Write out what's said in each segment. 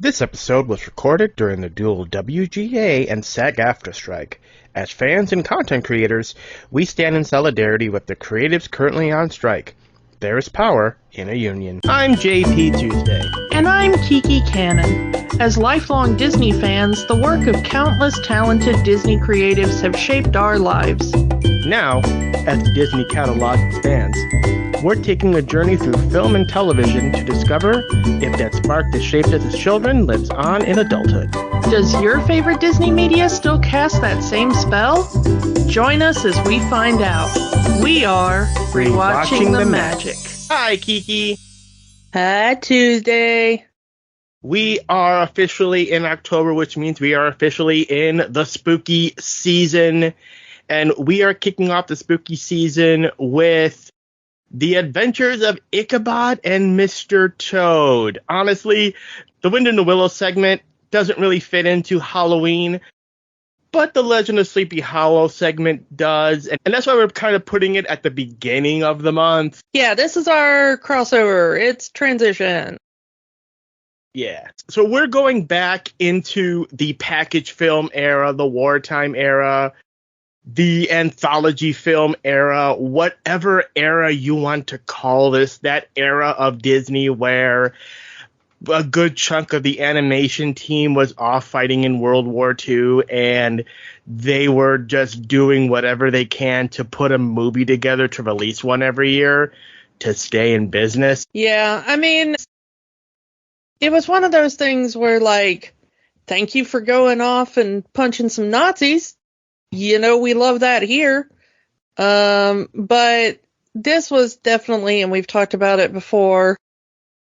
This episode was recorded during the dual WGA and SAG-AFTRA strike. As fans and content creators, we stand in solidarity with the creatives currently on strike. There is power in a union. I'm JP Tuesday. And I'm Kiki Cannon. As lifelong Disney fans, the work of countless talented Disney creatives have shaped our lives. Now, as the Disney catalog expands, we're taking a journey through film and television to discover if that spark that shaped us as children lives on in adulthood. Does your favorite Disney media still cast that same spell? Join us as we find out. We are Rewatching the Magic. Hi, Kiki. Hi, Tuesday. We are officially in October, which means we are officially in the spooky season. And we are kicking off the spooky season with The Adventures of Ichabod and Mr. Toad. Honestly, the Wind in the Willows segment doesn't really fit into Halloween, but the Legend of Sleepy Hallow segment does. And that's why we're kind of putting it at the beginning of the month. Yeah, this is our crossover. It's transition. Yeah. So we're going back into the package film era, the wartime era, the anthology film era, whatever era you want to call this, that era of Disney where a good chunk of the animation team was off fighting in World War II and they were just doing whatever they can to put a movie together to release one every year to stay in business. Yeah, I mean, it was one of those things where, like, thank you for going off and punching some Nazis. You know, we love that here. But this was definitely, and we've talked about it before,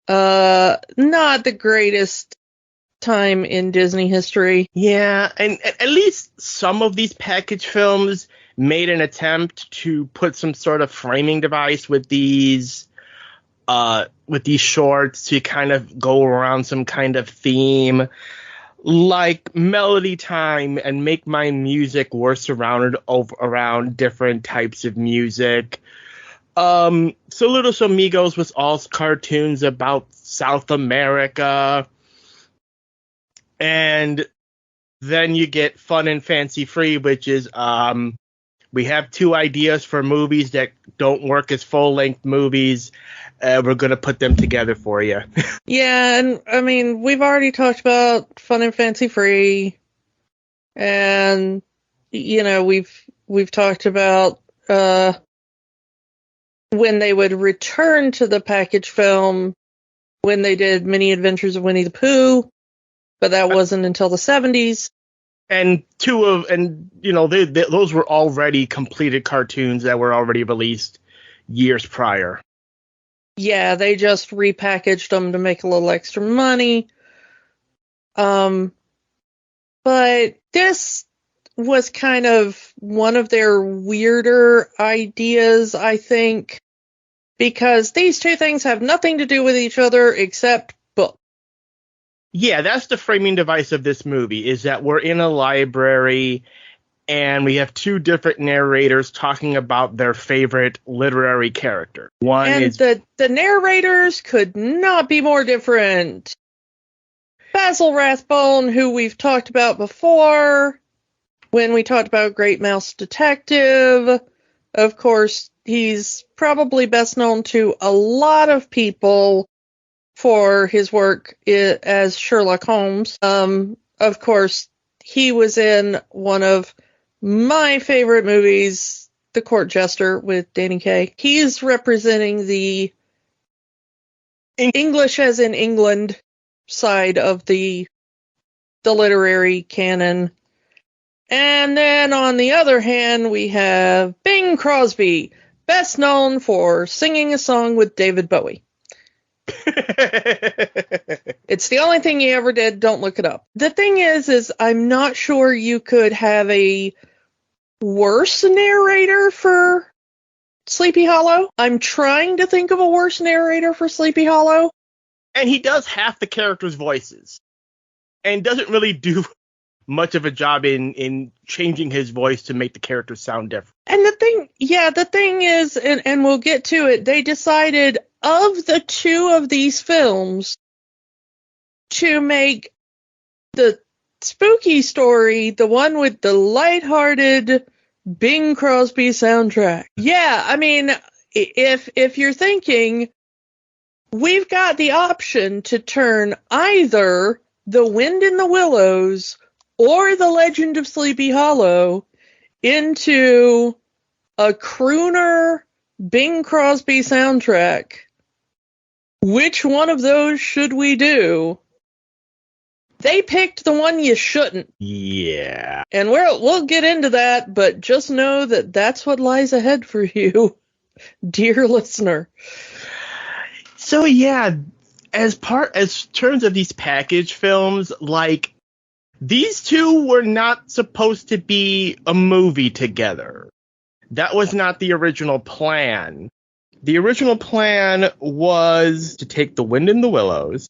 not the greatest time in Disney history. Yeah, and at least some of these package films made an attempt to put some sort of framing device with these shorts to kind of go around some kind of theme, like Melody Time and Make My Music were surrounded around different types of music. Saludos Amigos was all cartoons about South America. And then you get Fun and Fancy Free, which is we have two ideas for movies that don't work as full-length movies. We're going to put them together for you. Yeah, and I mean, we've already talked about Fun and Fancy Free. And, you know, we've talked about when they would return to the package film when they did Many Adventures of Winnie the Pooh, but that wasn't until the 70s. And those were already completed cartoons that were already released years prior. Yeah, they just repackaged them to make a little extra money. But this was kind of one of their weirder ideas, I think, because these two things have nothing to do with each other except book. Yeah, that's the framing device of this movie, is that we're in a library and we have two different narrators talking about their favorite literary character. The narrators could not be more different. Basil Rathbone, who we've talked about before when we talked about Great Mouse Detective. Of course, he's probably best known to a lot of people for his work as Sherlock Holmes. Of course, he was in one of my favorite movies, The Court Jester, with Danny Kaye. He's representing the English as in England side of the literary canon. And then on the other hand, we have Bing Crosby, best known for singing a song with David Bowie. It's the only thing he ever did. Don't look it up. The thing is I'm not sure you could have a worse narrator for Sleepy Hollow. I'm trying to think of a worse narrator for Sleepy Hollow. And he does half the characters' voices. And doesn't really do much of a job in changing his voice to make the characters sound different. And the thing is, and we'll get to it, they decided of the two of these films to make the spooky story the one with the lighthearted Bing Crosby soundtrack. Yeah, I mean, if you're thinking, we've got the option to turn either The Wind in the Willows or The Legend of Sleepy Hallow into a crooner Bing Crosby soundtrack. Which one of those should we do? They picked the one you shouldn't. Yeah. And we'll get into that, but just know that that's what lies ahead for you, dear listener. So yeah, as terms of these package films, like, these two were not supposed to be a movie together. That was not the original plan. The original plan was to take The Wind in the Willows,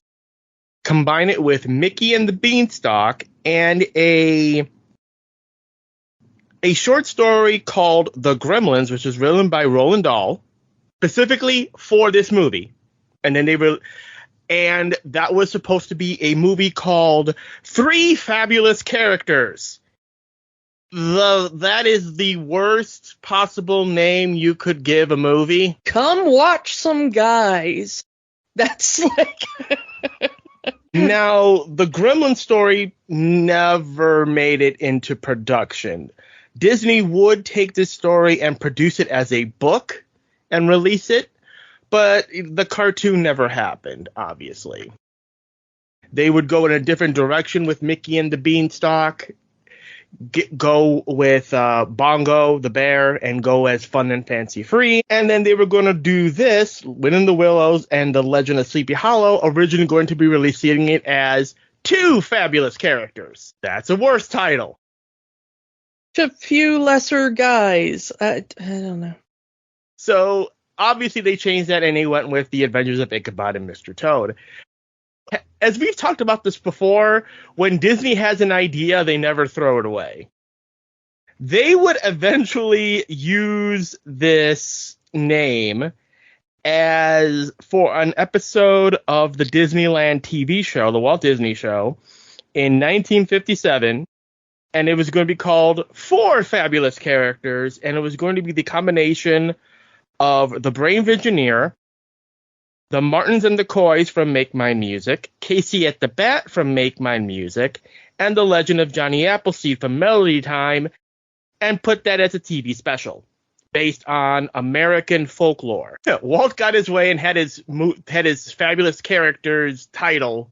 combine it with Mickey and the Beanstalk, and a short story called The Gremlins, which was written by Roald Dahl, specifically for this movie. And that was supposed to be a movie called Three Fabulous Characters. That is the worst possible name you could give a movie. Come watch some guys. That's like... Now, the Gremlin story never made it into production. Disney would take this story and produce it as a book and release it, but the cartoon never happened, obviously. They would go in a different direction with Mickey and the Beanstalk, go with Bongo the Bear, and go as fun and fancy free. And then they were going to do this, Wind in the Willows and The Legend of Sleepy Hallow, originally going to be releasing it as Two Fabulous Characters. That's a worse title. A few lesser guys. I don't know. So obviously they changed that and they went with The Adventures of Ichabod and Mr. Toad. As we've talked about this before, when Disney has an idea, they never throw it away. They would eventually use this name as for an episode of the Disneyland TV show, the Walt Disney Show, in 1957, and it was going to be called Four Fabulous Characters, and it was going to be the combination of the Brain Visioneer, the Martins and the Coys from Make Mine Music, Casey at the Bat from Make Mine Music, and The Legend of Johnny Appleseed from Melody Time, and put that as a TV special based on American folklore. Walt got his way and had his Fabulous Characters title,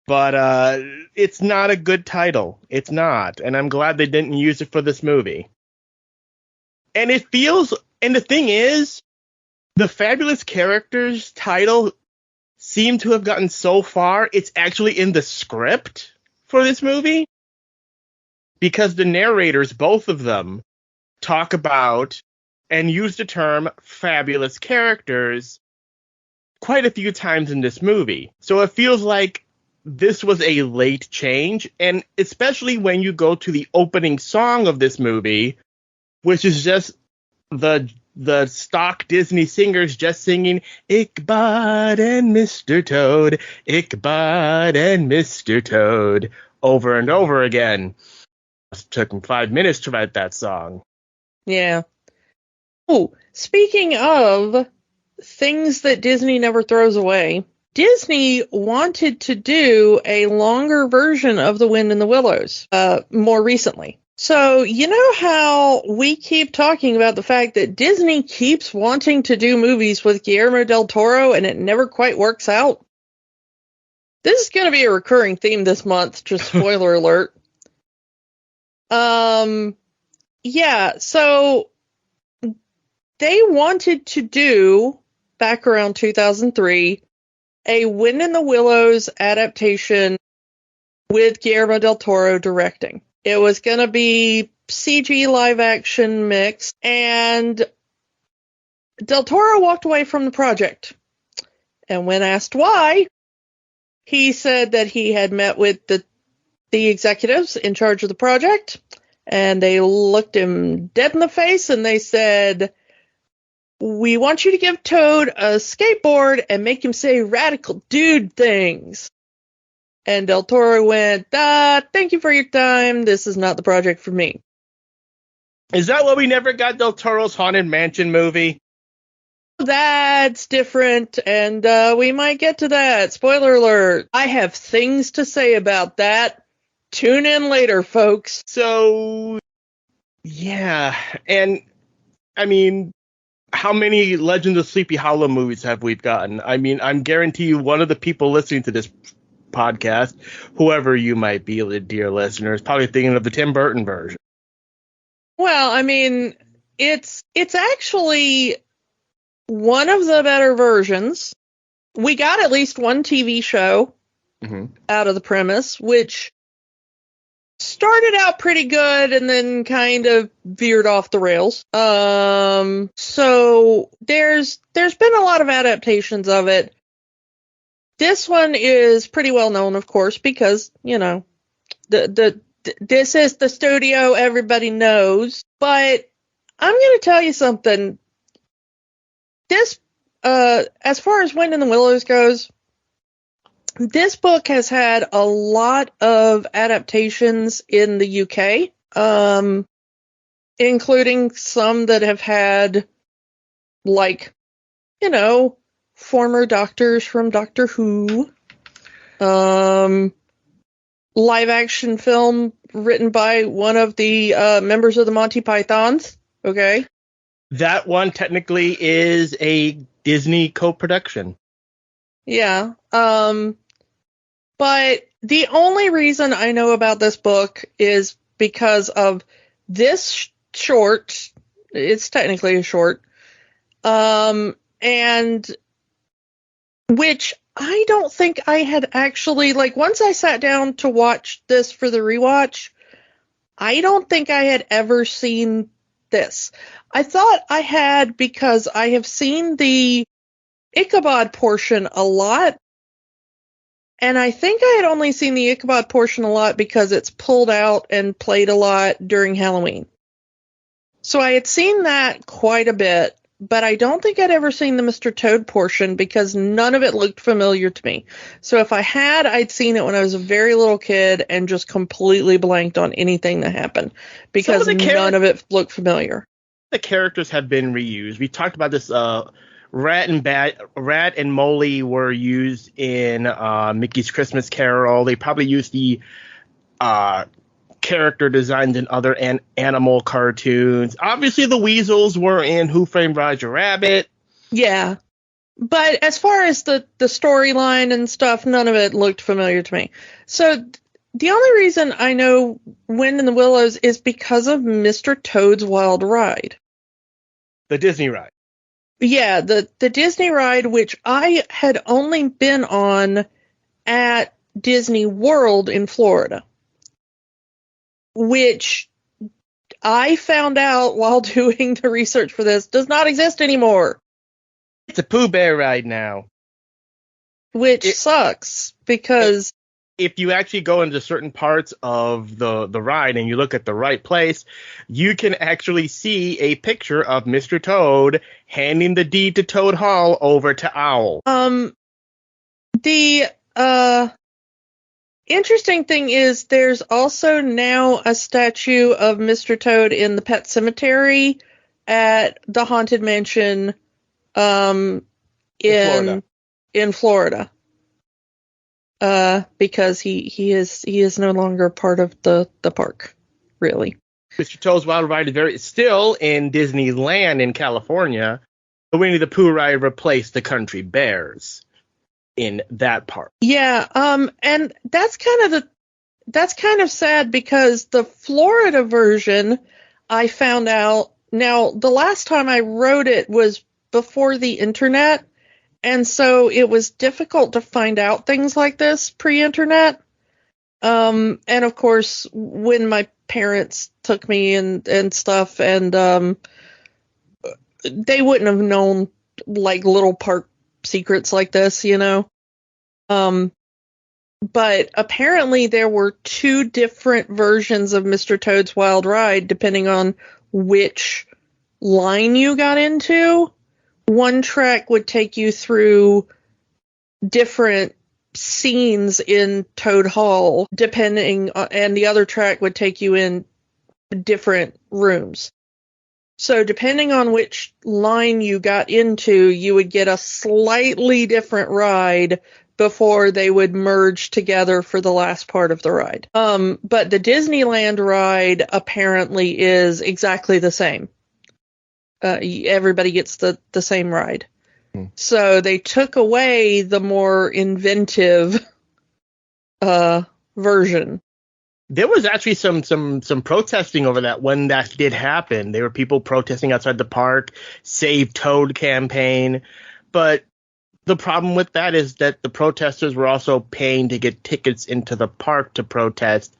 but it's not a good title. It's not, and I'm glad they didn't use it for this movie. And the thing is, the Fabulous Characters title seemed to have gotten so far, it's actually in the script for this movie. Because the narrators, both of them, talk about and use the term fabulous characters quite a few times in this movie. So it feels like this was a late change, and especially when you go to the opening song of this movie, which is just the stock Disney singers just singing Ichabod and Mr. Toad, Ichabod and Mr. Toad, over and over again. It took them 5 minutes to write that song. Yeah. Oh, speaking of things that Disney never throws away, Disney wanted to do a longer version of The Wind in the Willows more recently. So, you know how we keep talking about the fact that Disney keeps wanting to do movies with Guillermo del Toro and it never quite works out? This is going to be a recurring theme this month, just spoiler alert. Yeah, so they wanted to do, back around 2003, a Wind in the Willows adaptation with Guillermo del Toro directing. It was going to be CG live action mix, and del Toro walked away from the project. And when asked why, he said that he had met with the executives in charge of the project, and they looked him dead in the face and they said, "We want you to give Toad a skateboard and make him say radical dude things." And Del Toro went, thank you for your time. This is not the project for me. Is that why we never got Del Toro's Haunted Mansion movie? That's different, and we might get to that. Spoiler alert. I have things to say about that. Tune in later, folks. So, yeah. And, I mean, how many Legend of Sleepy Hallow movies have we gotten? I mean, I'm guarantee you one of the people listening to this podcast, whoever you might be, dear listeners, probably thinking of the Tim Burton version. Well, I mean, it's actually one of the better versions. We got at least one TV show out of the premise, which started out pretty good and then kind of veered off the rails. So there's been a lot of adaptations of it. This one is pretty well known, of course, because, you know, this is the studio everybody knows. But I'm going to tell you something. This, as far as Wind in the Willows goes, this book has had a lot of adaptations in the UK, including some that have had, like, you know, former doctors from Doctor Who, live action film written by one of the members of the Monty Pythons, okay? That one technically is a Disney co-production. Yeah. But the only reason I know about this book is because of this short. It's technically a short. And which I don't think I had actually, like, once I sat down to watch this for the rewatch, I don't think I had ever seen this. I thought I had because I have seen the Ichabod portion a lot. And I think I had only seen the Ichabod portion a lot because it's pulled out and played a lot during Halloween. So I had seen that quite a bit, but I don't think I'd ever seen the Mr. Toad portion because none of it looked familiar to me. So if I had, I'd seen it when I was a very little kid and just completely blanked on anything that happened because none of it looked familiar. The characters have been reused. We talked about this. Rat and Molly were used in Mickey's Christmas Carol. They probably used the character designs in other animal cartoons. Obviously, the Weasels were in Who Framed Roger Rabbit. Yeah. But as far as the storyline and stuff, none of it looked familiar to me. So the only reason I know Wind in the Willows is because of Mr. Toad's Wild Ride. The Disney ride. Yeah, the Disney ride, which I had only been on at Disney World in Florida, which I found out while doing the research for this does not exist anymore. It's a Pooh Bear ride now. Which sucks, because if you actually go into certain parts of the ride and you look at the right place, you can actually see a picture of Mr. Toad handing the deed to Toad Hall over to Owl. The interesting thing is there's also now a statue of Mr. Toad in the Pet Cemetery at the Haunted Mansion in Florida. Because he is no longer part of the park, really. Mr. Toad's Wild Ride is still in Disneyland in California. The Winnie the Pooh ride replaced the Country Bears in that park. Yeah, and that's kind of sad because the Florida version, I found out. Now, the last time I wrote it was before the internet. And so it was difficult to find out things like this pre-internet. And of course, when my parents took me and stuff, and they wouldn't have known like little park secrets like this, you know. But apparently there were two different versions of Mr. Toad's Wild Ride depending on which line you got into. One track would take you through different scenes in Toad Hall, and the other track would take you in different rooms. So depending on which line you got into, you would get a slightly different ride before they would merge together for the last part of the ride. But the Disneyland ride apparently is exactly the same. Everybody gets the same ride. So they took away the more inventive version. There was actually some protesting over that when that did happen. There were people protesting outside the park, Save Toad campaign. But the problem with that is that the protesters were also paying to get tickets into the park to protest.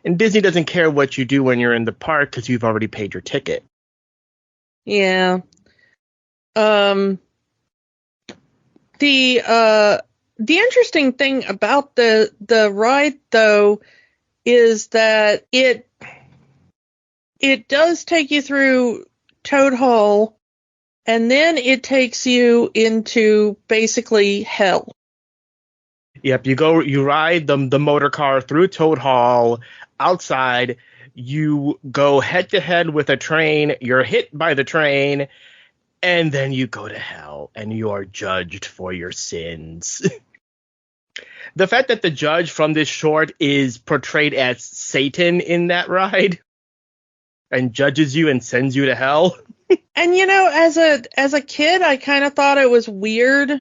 And Disney doesn't care what you do when you're in the park because you've already paid your ticket. Yeah. The interesting thing about the ride, though, is that it does take you through Toad Hall, and then it takes you into basically hell. Yep, you ride the motor car through Toad Hall. Outside, you go head to head with a train. You're hit by the train, and then you go to hell, and you are judged for your sins. The fact that the judge from this short is portrayed as Satan in that ride and judges you and sends you to hell. And, as a kid, I kind of thought it was weird.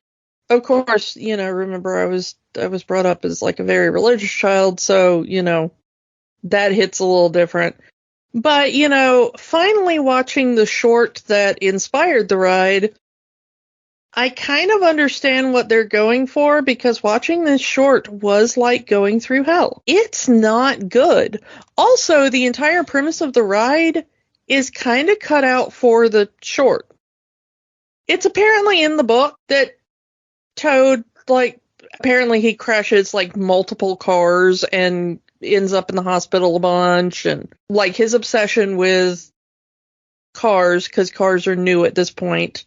Of course, remember I was brought up as like a very religious child, so, that hits a little different. But, finally watching the short that inspired the ride, I kind of understand what they're going for, because watching this short was like going through hell. It's not good. Also, the entire premise of the ride is kind of cut out for the short. It's apparently in the book that Toad, apparently he crashes multiple cars and ends up in the hospital a bunch, and his obsession with cars, because cars are new at this point.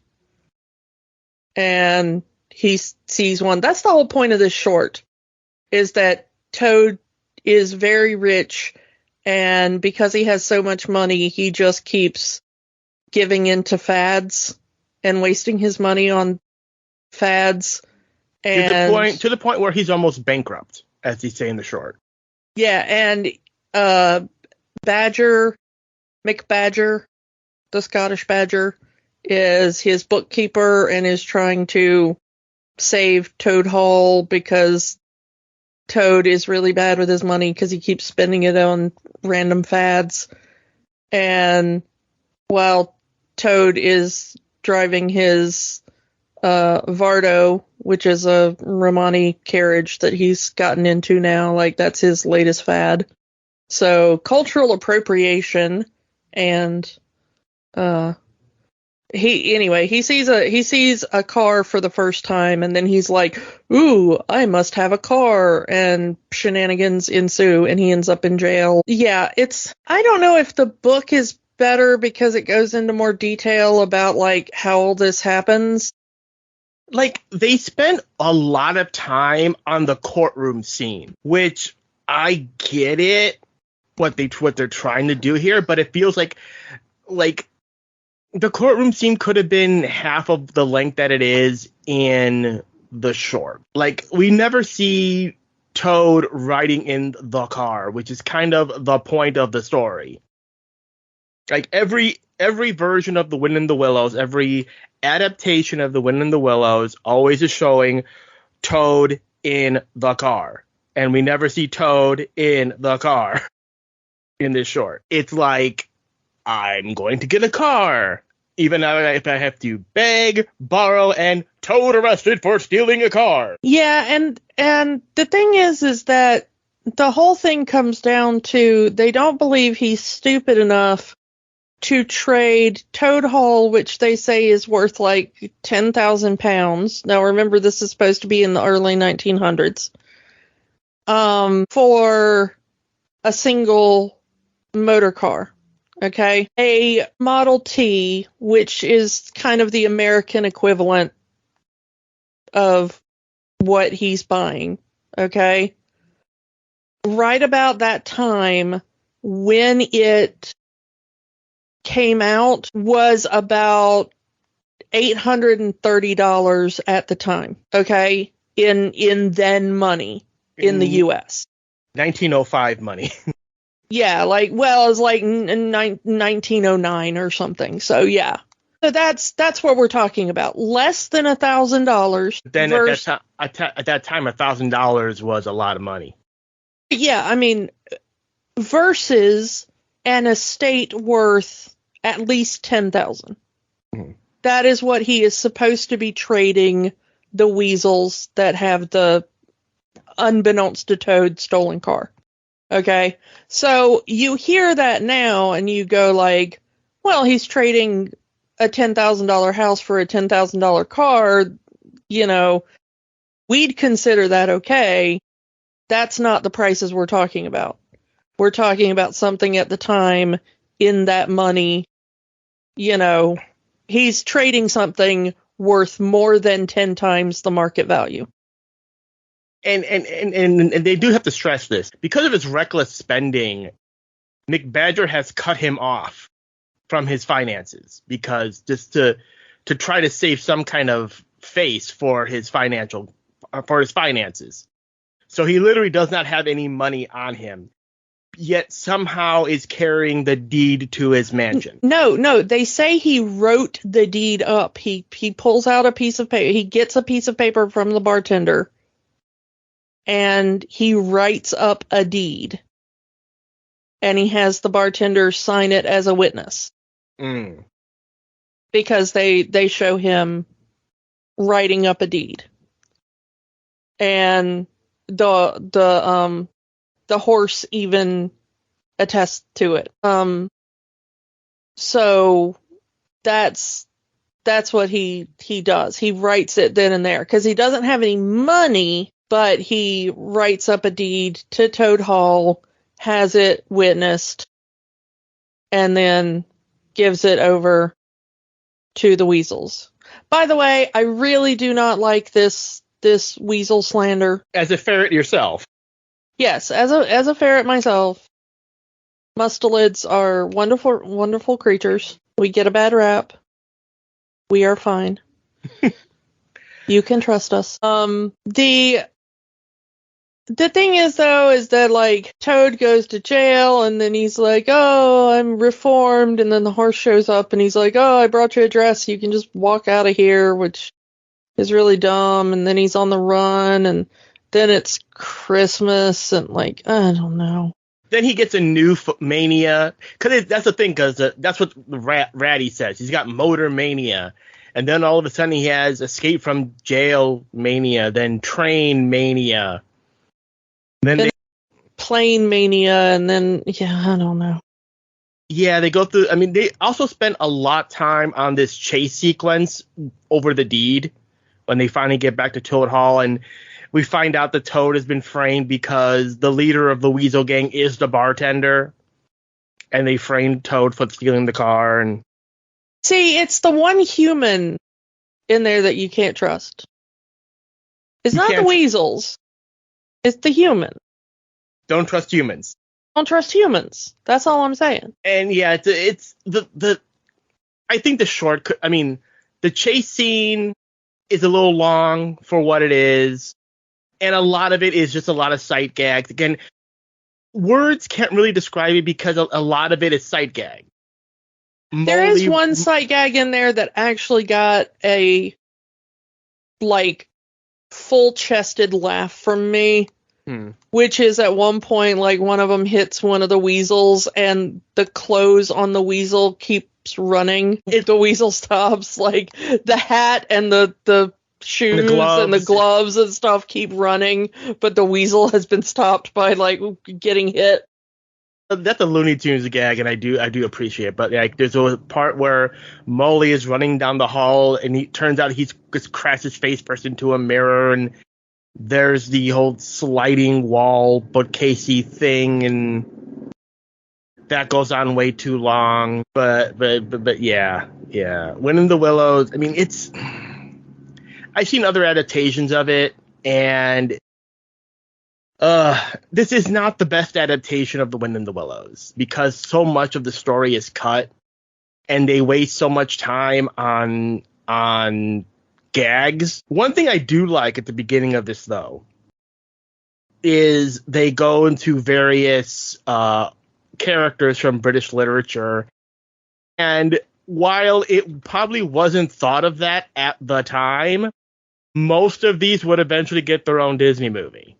And he sees one. That's the whole point of this short, is that Toad is very rich, and because he has so much money, he just keeps giving into fads and wasting his money on fads. And to the point where he's almost bankrupt, as they say in the short. Yeah, and Mick Badger, the Scottish Badger, is his bookkeeper and is trying to save Toad Hall because Toad is really bad with his money because he keeps spending it on random fads. And while Toad is driving his Vardo, which is a Romani carriage that he's gotten into now, that's his latest fad. So cultural appropriation, and he sees a car for the first time, and then he's like, ooh, I must have a car, and shenanigans ensue, and he ends up in jail. Yeah, I don't know if the book is better because it goes into more detail about how all this happens. They spent a lot of time on the courtroom scene, which I get it, what they're trying to do here, but it feels like the courtroom scene could have been half of the length that it is in the short. We never see Toad riding in the car, which is kind of the point of the story. Every version of The Wind in the Willows, every adaptation of The Wind in the Willows always is showing Toad in the car. And we never see Toad in the car in this short. It's I'm going to get a car, even if I have to beg, borrow, and Toad arrested for stealing a car. Yeah, and the thing is that the whole thing comes down to they don't believe he's stupid enough to trade Toad Hall, which they say is worth £10,000. Now remember, this is supposed to be in the early 1900s. For a single motor car. Okay. A Model T, which is kind of the American equivalent of what he's buying. Okay? Right about that time, when it came out, was about $830 at the time. Okay? In then money in the US. 1905 money. Yeah, like, well, it was like 1909 or something. So yeah. So that's what we're talking about. Less than $1,000. Then at that time, $1,000 was a lot of money. Yeah, I mean, versus an estate worth at least $10,000. Mm-hmm. That is what he is supposed to be trading the weasels that have the, unbeknownst to Toad, stolen car. Okay, so you hear that now and you go like, well, he's trading a $10,000 house for a $10,000 car. You know, we'd consider that okay. That's not the prices we're talking about. We're talking about something at the time in that money. You know, he's trading something worth more than 10 times the market value. And they do have to stress this. Because of his reckless spending, Nick Badger has cut him off from his finances, because just to try to save some kind of face for his finances. So he literally does not have any money on him, yet somehow is carrying the deed to his mansion. No, they say he wrote the deed up. He pulls out a piece of paper. He gets a piece of paper from the bartender, and he writes up a deed. And he has the bartender sign it as a witness. Mm. Because they show him writing up a deed. And the horse even attests to it. So that's what he does. He writes it then and there, because he doesn't have any money, but he writes up a deed to Toad Hall, has it witnessed, and then gives it over to the weasels. By the way, I really do not like this weasel slander. As a ferret yourself. Yes, as a ferret myself. Mustelids are wonderful, wonderful creatures. We get a bad rap. We are fine. You can trust us. The thing is, though, is that, like, Toad goes to jail, and then he's like, oh, I'm reformed, and then the horse shows up, and he's like, oh, I brought you a dress, you can just walk out of here, which is really dumb, and then he's on the run, and then it's Christmas, and, like, I don't know. Then he gets a new mania, because that's the thing, because that's what Ratty says. He's got motor mania, and then all of a sudden he has escape from jail mania, then train mania. Then plane mania, and then, yeah, I don't know. Yeah, they go through, I mean, they also spend a lot of time on this chase sequence over the deed when they finally get back to Toad Hall, and we find out that Toad has been framed because the leader of the Weasel Gang is the bartender, and they framed Toad for stealing the car. And see, it's the one human in there that you can't trust. It's not the weasels. It's the human. Don't trust humans. Don't trust humans. That's all I'm saying. And yeah, it's the I think the shortcut. I mean, the chase scene is a little long for what it is, and a lot of it is just a lot of sight gags. Again, words can't really describe it because a lot of it is sight gag. There is one sight gag in there that actually got a, like, full-chested laugh from me, which is at one point, like, one of them hits one of the weasels, and the clothes on the weasel keeps running. If the weasel stops, like, the hat and the shoes and the gloves and stuff keep running, but the weasel has been stopped by, like, getting hit. That's a Looney Tunes gag, and I do appreciate it. But like, there's a part where Molly is running down the hall, and he turns out he's just crashed his face first into a mirror, and there's the whole sliding wall bookcasey thing, and that goes on way too long. But yeah. Winning the Willows. I mean, I've seen other adaptations of it, and This is not the best adaptation of The Wind in the Willows because so much of the story is cut and they waste so much time on gags. One thing I do like at the beginning of this, though, is they go into various characters from British literature. And while it probably wasn't thought of that at the time, most of these would eventually get their own Disney movie.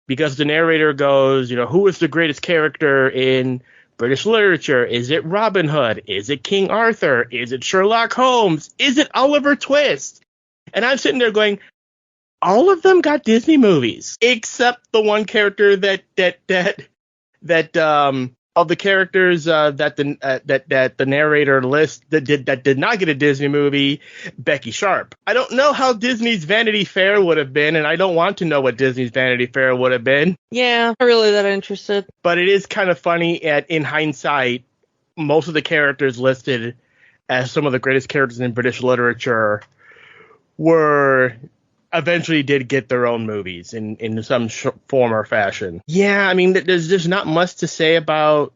Because the narrator goes, who is the greatest character in British literature? Is it Robin Hood? Is it King Arthur? Is it Sherlock Holmes? Is it Oliver Twist? And I'm sitting there going, all of them got Disney movies, except the one character that of the characters that the narrator lists that did not get a Disney movie, Becky Sharp. I don't know how Disney's Vanity Fair would have been, and I don't want to know what Disney's Vanity Fair would have been. Yeah, I'm really that interested. But it is kind of funny in hindsight, most of the characters listed as some of the greatest characters in British literature eventually did get their own movies in some form or fashion. Yeah, I mean, there's not much to say about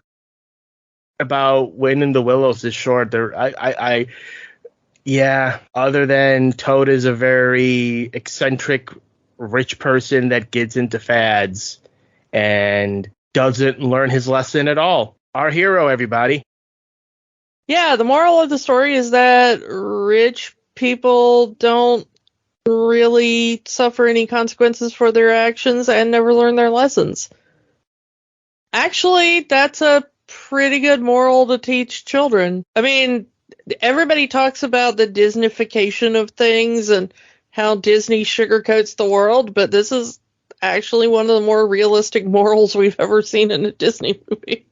Wind in the Willows this short. Other than Toad is a very eccentric rich person that gets into fads and doesn't learn his lesson at all. Our hero, everybody. Yeah, the moral of the story is that rich people don't really suffer any consequences for their actions and never learn their lessons. Actually, that's a pretty good moral to teach children. I mean, everybody talks about the Disneyfication of things and how Disney sugarcoats the world, but this is actually one of the more realistic morals we've ever seen in a Disney movie.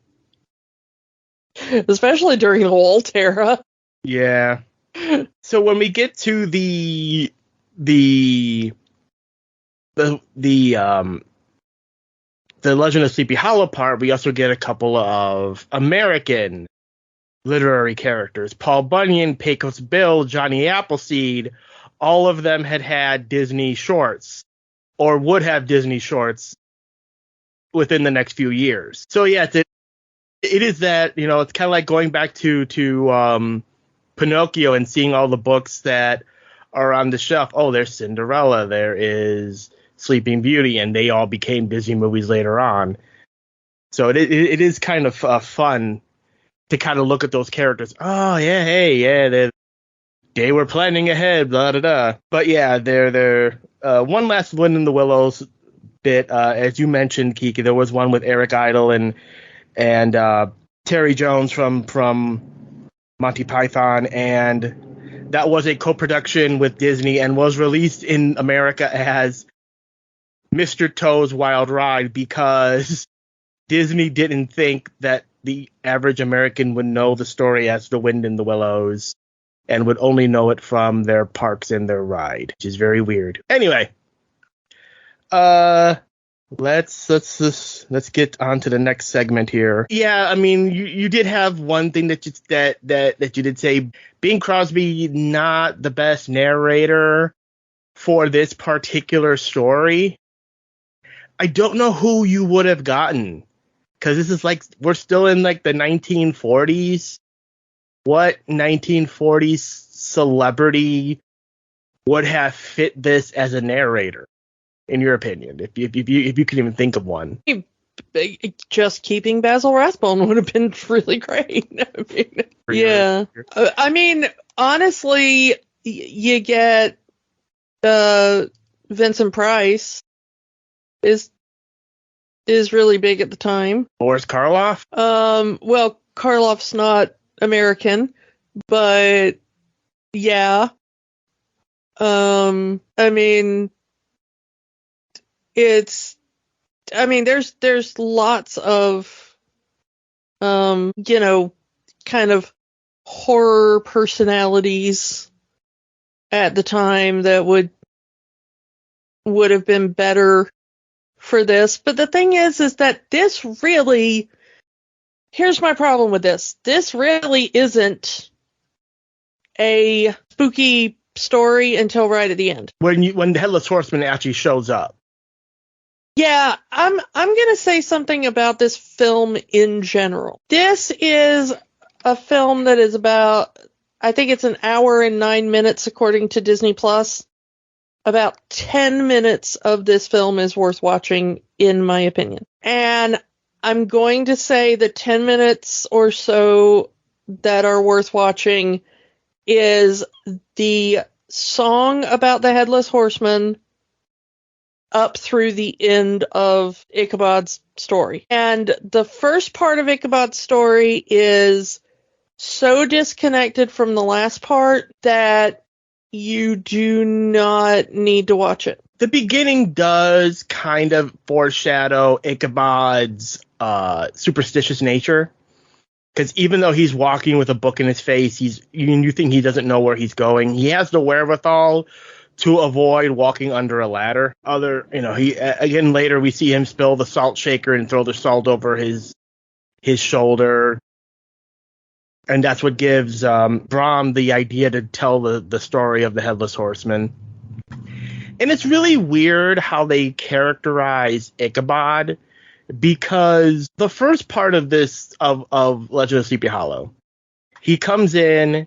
Especially during the Walt era. Yeah. So when we get to the Legend of Sleepy Hallow part, we also get a couple of American literary characters. Paul Bunyan, Pecos Bill, Johnny Appleseed, all of them had Disney shorts or would have Disney shorts within the next few years. So yeah, it is that, it's kind of like going back to Pinocchio and seeing all the books that are on the shelf. Oh, there's Cinderella, there is Sleeping Beauty, and they all became Disney movies later on. So it is kind of fun to kind of look at those characters. Oh yeah, hey, yeah, they were planning ahead, blah blah blah. But yeah, they're one last Wind in the Willows bit. As you mentioned, Kiki, there was one with Eric Idle and Terry Jones from Monty Python, and that was a co-production with Disney and was released in America as Mr. Toad's Wild Ride because Disney didn't think that the average American would know the story as The Wind in the Willows and would only know it from their parks and their ride, which is very weird. Anyway, let's get on to the next segment here. Yeah, I mean, you did have one thing that you did say. Bing Crosby, not the best narrator for this particular story. I don't know who you would have gotten, because this is like, we're still in like the 1940s. What 1940s celebrity would have fit this as a narrator, in your opinion, if you can even think of one? Just keeping Basil Rathbone would have been really great. I mean, yeah. I mean, honestly, you get Vincent Price is really big at the time. Boris Karloff? Well, Karloff's not American, but yeah. I mean, there's lots of, kind of horror personalities at the time that would have been better for this. But the thing is that this really, here's my problem with this. This really isn't a spooky story until right at the end. When the Headless Horseman actually shows up. Yeah, I'm gonna say something about this film in general. This is a film that is about, I think it's an hour and 9 minutes according to Disney Plus. About 10 minutes of this film is worth watching, in my opinion. And I'm going to say the 10 minutes or so that are worth watching is the song about the Headless Horseman up through the end of Ichabod's story. And the first part of Ichabod's story is so disconnected from the last part that you do not need to watch it. The beginning does kind of foreshadow Ichabod's superstitious nature. Because even though he's walking with a book in his face, you think he doesn't know where he's going. He has the wherewithal to avoid walking under a ladder. Again, later we see him spill the salt shaker and throw the salt over his shoulder. And that's what gives Brahm the idea to tell the story of the Headless Horseman. And it's really weird how they characterize Ichabod, because the first part of this, of Legend of Sleepy Hallow, he comes in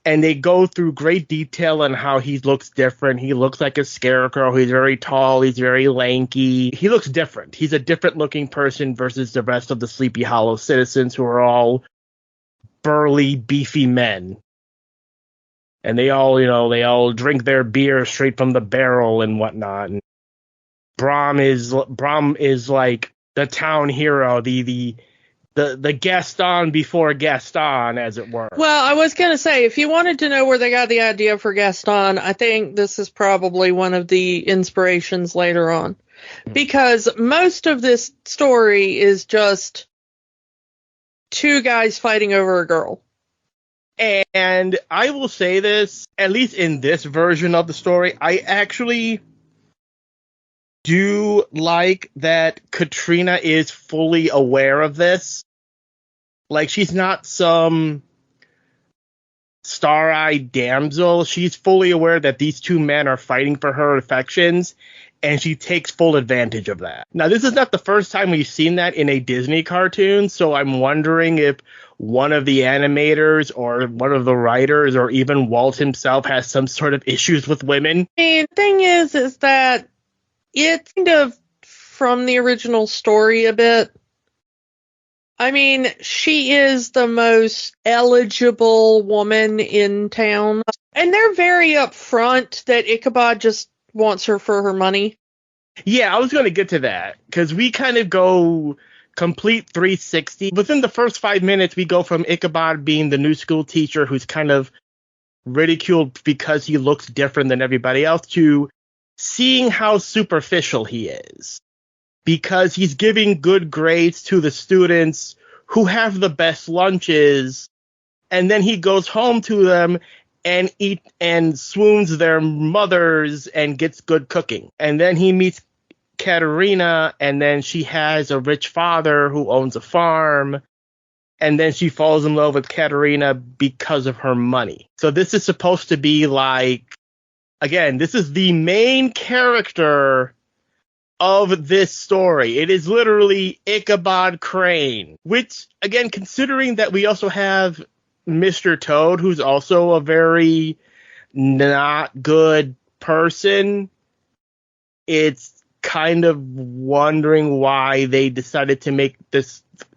and they go through great detail on how he looks different. He looks like a scarecrow. He's very tall. He's very lanky. He looks different. He's a different looking person versus the rest of the Sleepy Hallow citizens, who are all burly, beefy men. And they all drink their beer straight from the barrel and whatnot. And Brahm is like the town hero, the Gaston before Gaston, as it were. Well, I was going to say, if you wanted to know where they got the idea for Gaston, I think this is probably one of the inspirations later on. Because most of this story is just two guys fighting over a girl. And I will say this, at least in this version of the story, I actually do like that Katrina is fully aware of this. Like, she's not some star-eyed damsel. She's fully aware that these two men are fighting for her affections, and she takes full advantage of that. Now, this is not the first time we've seen that in a Disney cartoon, so I'm wondering if one of the animators or one of the writers or even Walt himself has some sort of issues with women. The thing is that it's kind of from the original story a bit. I mean, she is the most eligible woman in town. And they're very upfront that Ichabod just wants her for her money. Yeah, I was going to get to that, because we kind of go complete 360. Within the first 5 minutes, we go from Ichabod being the new school teacher who's kind of ridiculed because he looks different than everybody else, to seeing how superficial he is. Because he's giving good grades to the students who have the best lunches, and then he goes home to them and swoons their mothers and gets good cooking. And then he meets Katerina, and then she has a rich father who owns a farm, and then she falls in love with Katerina because of her money. So this is supposed to be like, again, this is the main character of this story. It is literally Ichabod Crane, which, again, considering that we also have Mr. Toad, who's also a very not good person, it's kind of wondering why they decided to make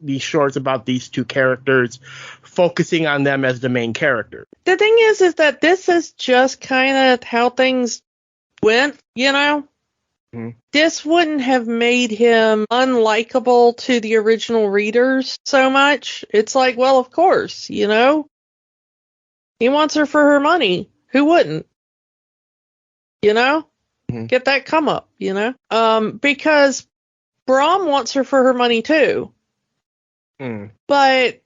these shorts about these two characters, focusing on them as the main character. The thing is that this is just kind of how things went, you know? Mm-hmm. This wouldn't have made him unlikable to the original readers so much. It's like, well, of course, you know? He wants her for her money. Who wouldn't? You know? Mm-hmm. Get that come up, you know? Because Brahm wants her for her money too. Mm. But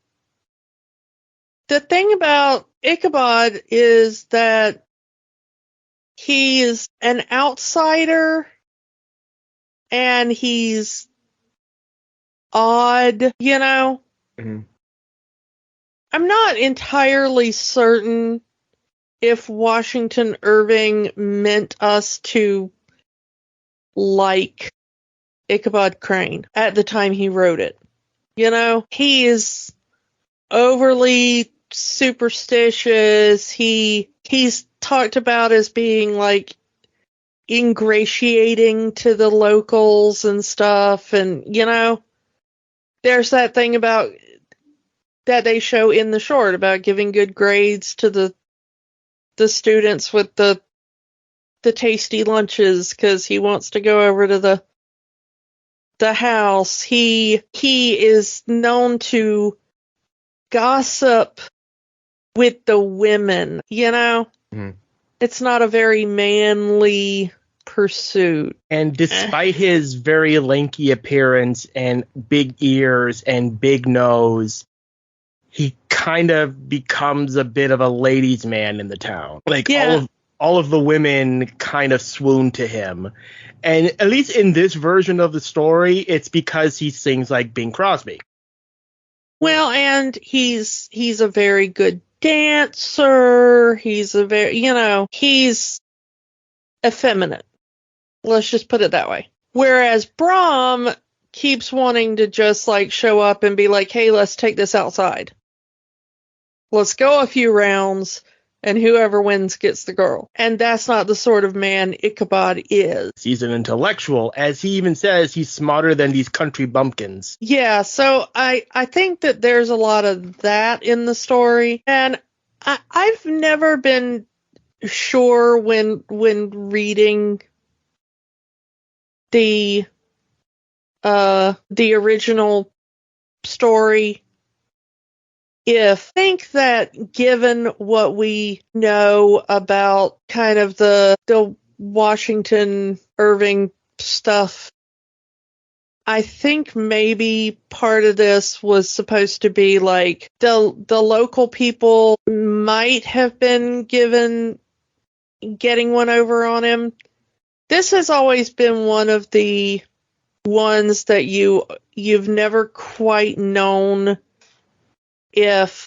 the thing about Ichabod is that he's an outsider and he's odd, you know? Mm-hmm. I'm not entirely certain if Washington Irving meant us to like Ichabod Crane at the time he wrote it. You know, he is overly superstitious. He's talked about as being like ingratiating to the locals and stuff, and you know, there's that thing about that they show in the short about giving good grades to the students with the tasty lunches because he wants to go over to the house. He is known to gossip with the women, you know? Mm. It's not a very manly pursuit. And despite his very lanky appearance and big ears and big nose, he kind of becomes a bit of a ladies' man in the town. Like, all of the women kind of swoon to him. And at least in this version of the story, it's because he sings like Bing Crosby. Well, and he's a very good dancer. He's he's effeminate. Let's just put it that way. Whereas Brom keeps wanting to just like show up and be like, hey, let's take this outside. Let's go a few rounds, and whoever wins gets the girl. And that's not the sort of man Ichabod is. He's an intellectual. As he even says, he's smarter than these country bumpkins. Yeah, so I think that there's a lot of that in the story. And I've never been sure when reading the original story, if I think that given what we know about kind of the Washington Irving stuff, I think maybe part of this was supposed to be like the local people might have been getting one over on him. This has always been one of the ones that you've never quite known if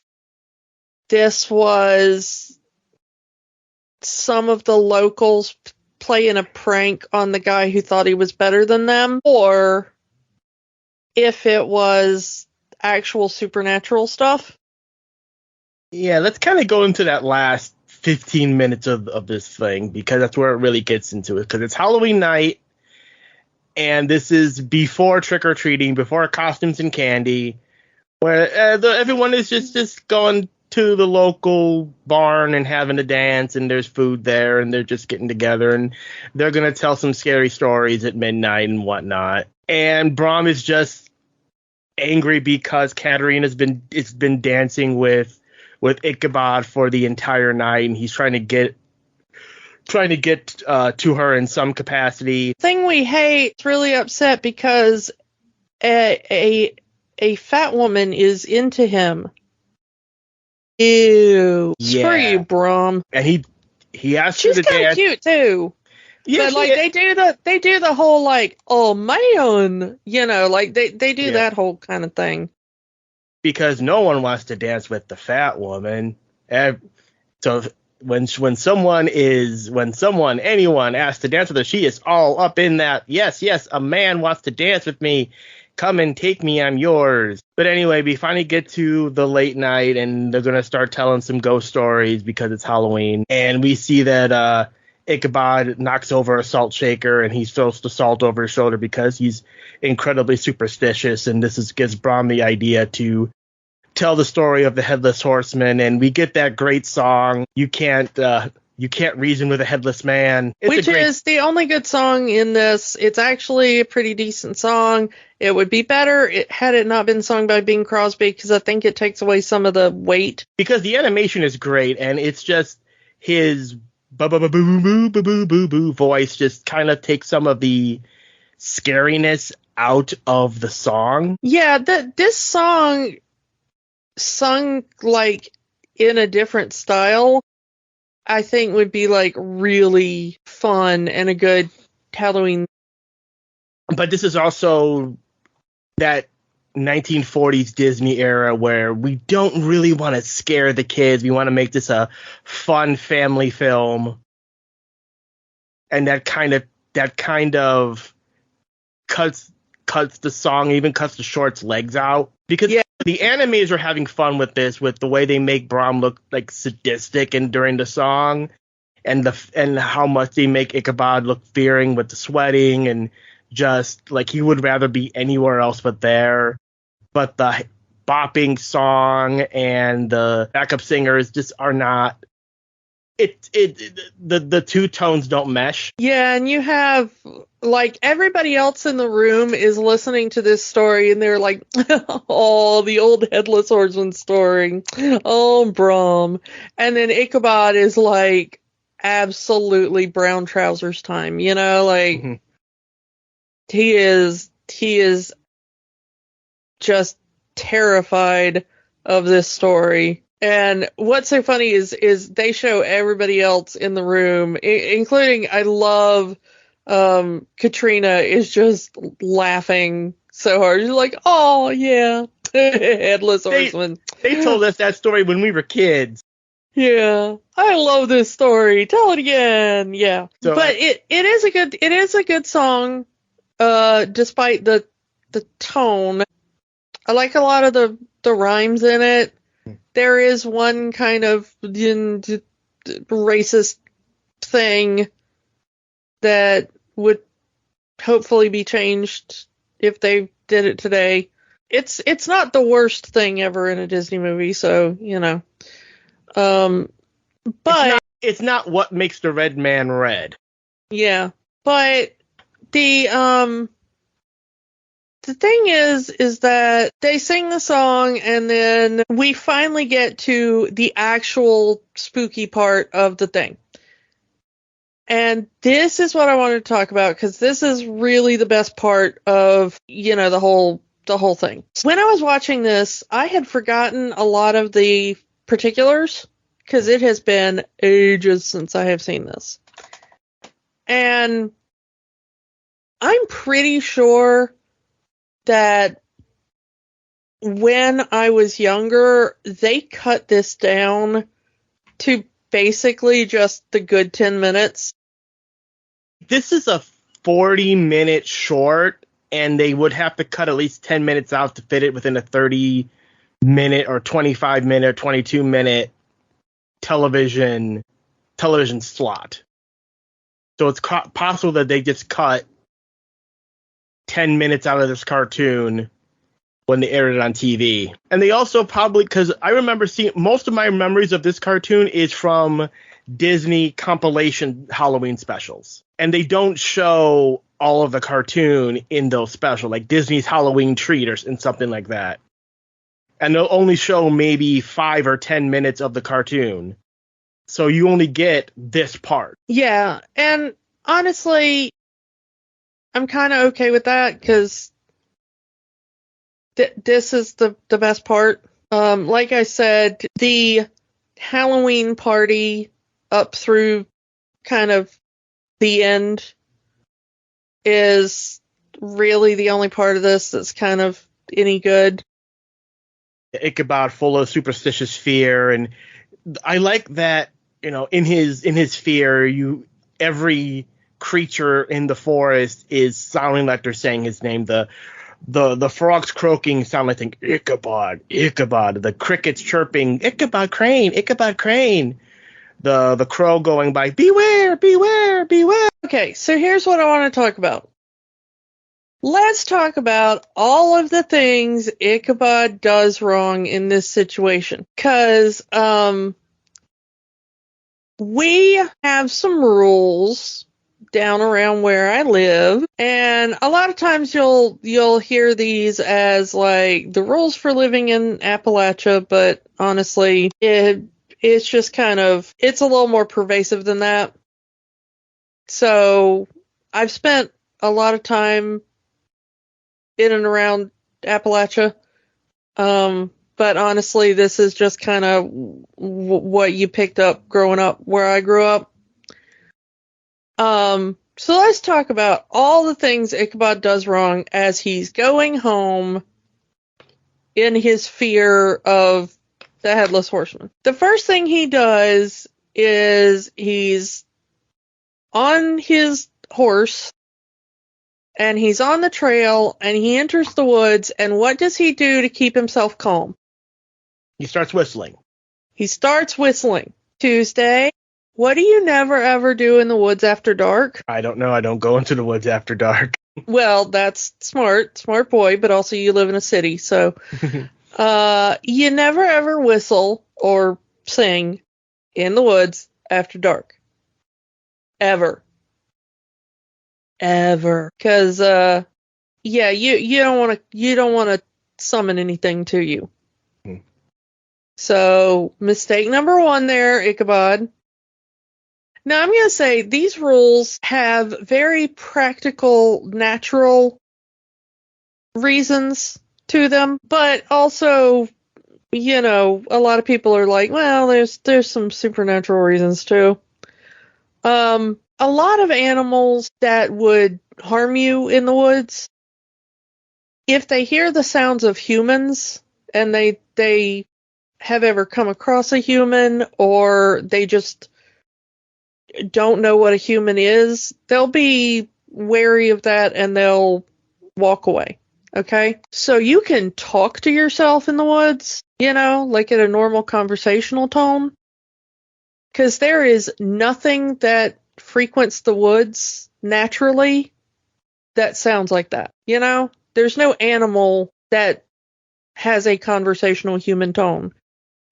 this was some of the locals playing a prank on the guy who thought he was better than them, or if it was actual supernatural stuff. Yeah, let's kind of go into that last 15 minutes of this thing, because that's where it really gets into it, because it's Halloween night, and this is before trick-or-treating, before costumes and candy, where everyone is just going to the local barn and having a dance, and there's food there, and they're just getting together, and they're going to tell some scary stories at midnight and whatnot. And Brom is just angry because Katerina's been dancing with Ichabod for the entire night, and he's trying to get to her in some capacity. Thing we hate, it's really upset because a fat woman is into him. Ew. Yeah. Screw you, Brom. And he asked her to dance. She's kind of cute too. Yeah, but like they do the whole like, oh man, you know, like they do that whole kind of thing. Because no one wants to dance with the fat woman. So when anyone asks to dance with her, she is all up in that. Yes, a man wants to dance with me. Come and take me, I'm yours. But anyway, we finally get to the late night, and they're going to start telling some ghost stories because it's Halloween. And we see that Ichabod knocks over a salt shaker, and he throws the salt over his shoulder because he's incredibly superstitious. And this gives Brom the idea to tell the story of the Headless Horseman. And we get that great song, You Can't Reason with a Headless Man. Which is the only good song in this. It's actually a pretty decent song. It would be better had it not been sung by Bing Crosby, because I think it takes away some of the weight. Because the animation is great, and it's just his boo voice just kind of takes some of the scariness out of the song. Yeah, this song sung like in a different style, I think would be like really fun and a good Halloween. But this is also that 1940s Disney era where we don't really want to scare the kids. We want to make this a fun family film. And that kind of cuts the song, even cuts the short's legs out. Because the animators are having fun with this, with the way they make Brahm look like sadistic and during the song, and how much they make Ichabod look fearing with the sweating and just like he would rather be anywhere else but there. But the bopping song and the backup singers just are not. The two tones don't mesh. Yeah, and you have, like, everybody else in the room is listening to this story, and they're like, oh, the old Headless Horseman story. Oh, Brahm. And then Ichabod is like, absolutely brown trousers time, you know? Like, Mm-hmm. he is just terrified of this story. And what's so funny is they show everybody else in the room, including, I love, Katrina is just laughing so hard. She's like, oh, yeah, Headless Horseman. They told us that story when we were kids. Yeah, I love this story. Tell it again. Yeah, So, but it is a good song, despite the tone. I like a lot of the rhymes in it. There is one kind of racist thing that would hopefully be changed if they did it today. It's not the worst thing ever in a Disney movie, so, you know. But it's not what makes the red man red. Yeah, but the thing is that they sing the song, and then we finally get to the actual spooky part of the thing. And this is what I wanted to talk about, because this is really the best part of, you know, the whole thing. When I was watching this, I had forgotten a lot of the particulars, because it has been ages since I have seen this. And I'm pretty sure that when I was younger, they cut this down to basically just the good 10 minutes. This is a 40-minute short, and they would have to cut at least 10 minutes out to fit it within a 30-minute or 25-minute or 22-minute television slot. So it's possible that they just cut 10 minutes out of this cartoon when they aired it on TV. And they also probably, because I remember seeing, most of my memories of this cartoon is from Disney compilation Halloween specials. And they don't show all of the cartoon in those specials, like Disney's Halloween Treat or and something like that. And they'll only show maybe 5 or 10 minutes of the cartoon. So you only get this part. Yeah, and honestly, I'm kind of okay with that, because this is the best part. Like I said, the Halloween party up through kind of the end is really the only part of this that's kind of any good. Ichabod full of superstitious fear, and I like that, you know, in his fear, every creature in the forest is sounding like they're saying his name. The frogs croaking sound like Ichabod, Ichabod. The crickets chirping, Ichabod Crane, Ichabod Crane. The crow going by, beware, beware, beware. Okay, so here's what I want to talk about. Let's talk about all of the things Ichabod does wrong in this situation. Because we have some rules down around where I live, and a lot of times you'll hear these as like the rules for living in Appalachia, but honestly, it's just kind of, it's a little more pervasive than that. So I've spent a lot of time in and around Appalachia, but honestly, this is just kind of what you picked up growing up where I grew up. So let's talk about all the things Ichabod does wrong as he's going home in his fear of the Headless Horseman. The first thing he does is he's on his horse, and he's on the trail, and he enters the woods, and what does he do to keep himself calm? He starts whistling. He starts whistling. Tuesday, what do you never ever do in the woods after dark? I don't know. I don't go into the woods after dark. Well, that's smart boy, but also you live in a city, so you never ever whistle or sing in the woods after dark. Ever. Because yeah, you don't want to summon anything to you. So, mistake number 1 there, Ichabod. Now, I'm going to say these rules have very practical, natural reasons to them, but also, you know, a lot of people are like, well, there's some supernatural reasons too. A lot of animals that would harm you in the woods, if they hear the sounds of humans and they have ever come across a human, or they just don't know what a human is, they'll be wary of that and they'll walk away. Okay? So you can talk to yourself in the woods, you know, like at a normal conversational tone, because there is nothing that frequents the woods naturally that sounds like that. You know, there's no animal that has a conversational human tone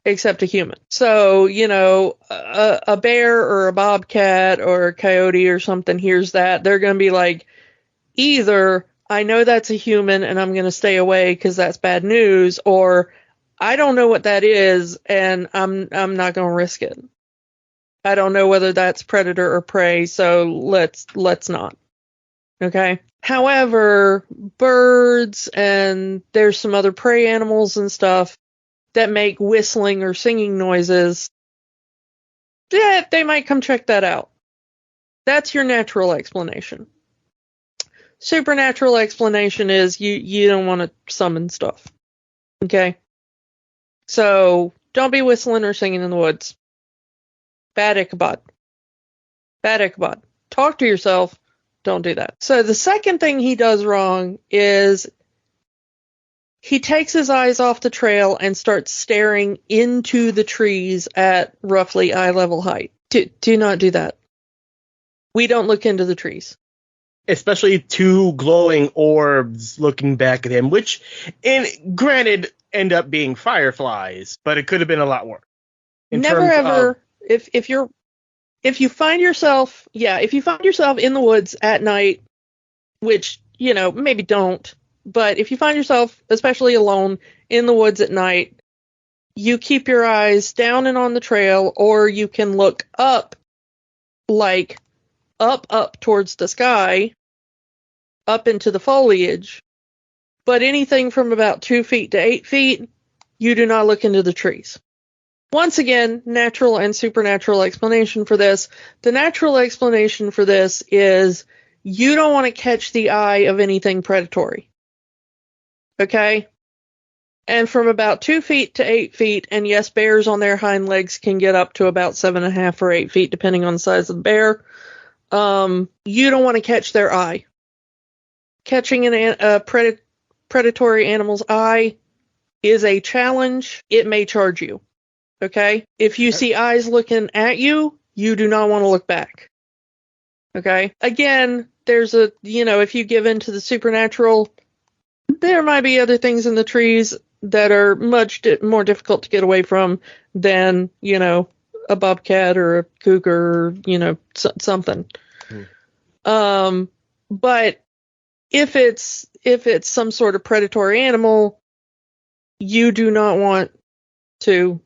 except a human. So, you know, a bear or a bobcat or a coyote or something hears that, they're going to be like, either I know that's a human and I'm going to stay away because that's bad news, or I don't know what that is and I'm not going to risk it. I don't know whether that's predator or prey, so let's not. Okay? However, birds and there's some other prey animals and stuff that make whistling or singing noises, yeah, they might come check that out. That's your natural explanation. Supernatural explanation is you don't want to summon stuff. Okay? So, don't be whistling or singing in the woods. Bad Ichabod. Bad Ichabod. Talk to yourself. Don't do that. So, the second thing he does wrong is he takes his eyes off the trail and starts staring into the trees at roughly eye level height. Do not do that. We don't look into the trees. Especially 2 glowing orbs looking back at him, which, granted, end up being fireflies, but it could have been a lot worse. Never ever, if you find yourself in the woods at night, which, you know, maybe don't, but if you find yourself, especially alone, in the woods at night, you keep your eyes down and on the trail, or you can look up, like up towards the sky, up into the foliage. But anything from about 2 feet to 8 feet, you do not look into the trees. Once again, natural and supernatural explanation for this. The natural explanation for this is you don't want to catch the eye of anything predatory. Okay? And from about 2 feet to 8 feet, and yes, bears on their hind legs can get up to about 7.5 or 8 feet, depending on the size of the bear. You don't want to catch their eye. Catching a predatory animal's eye is a challenge. It may charge you. Okay? If you see eyes looking at you, you do not want to look back. Okay? Again, there's if you give in to the supernatural, there might be other things in the trees that are much more difficult to get away from than, a bobcat or a cougar or, something. But if it's some sort of predatory animal, you do not want to,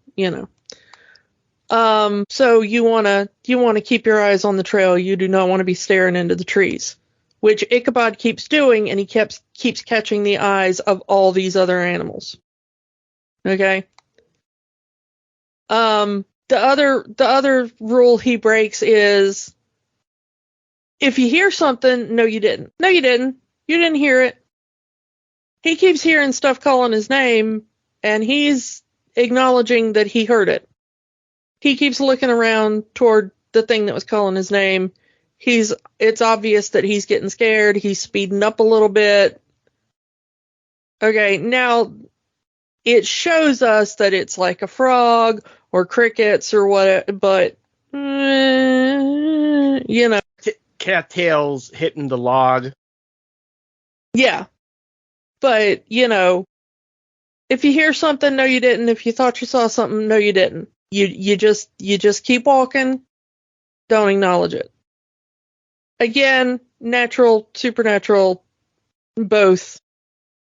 so you want to keep your eyes on the trail. You do not want to be staring into the trees, which Ichabod keeps doing, and he keeps catching the eyes of all these other animals. Okay? The other rule he breaks is, if you hear something, no, you didn't. No, you didn't. You didn't hear it. He keeps hearing stuff calling his name, and he's acknowledging that he heard it. He keeps looking around toward the thing that was calling his name. It's obvious that he's getting scared. He's speeding up a little bit. Okay, now it shows us that it's like a frog or crickets or what, but Cattails hitting the log. Yeah. But, if you hear something, no you didn't. If you thought you saw something, no you didn't. You just keep walking. Don't acknowledge it. Again, natural, supernatural, both.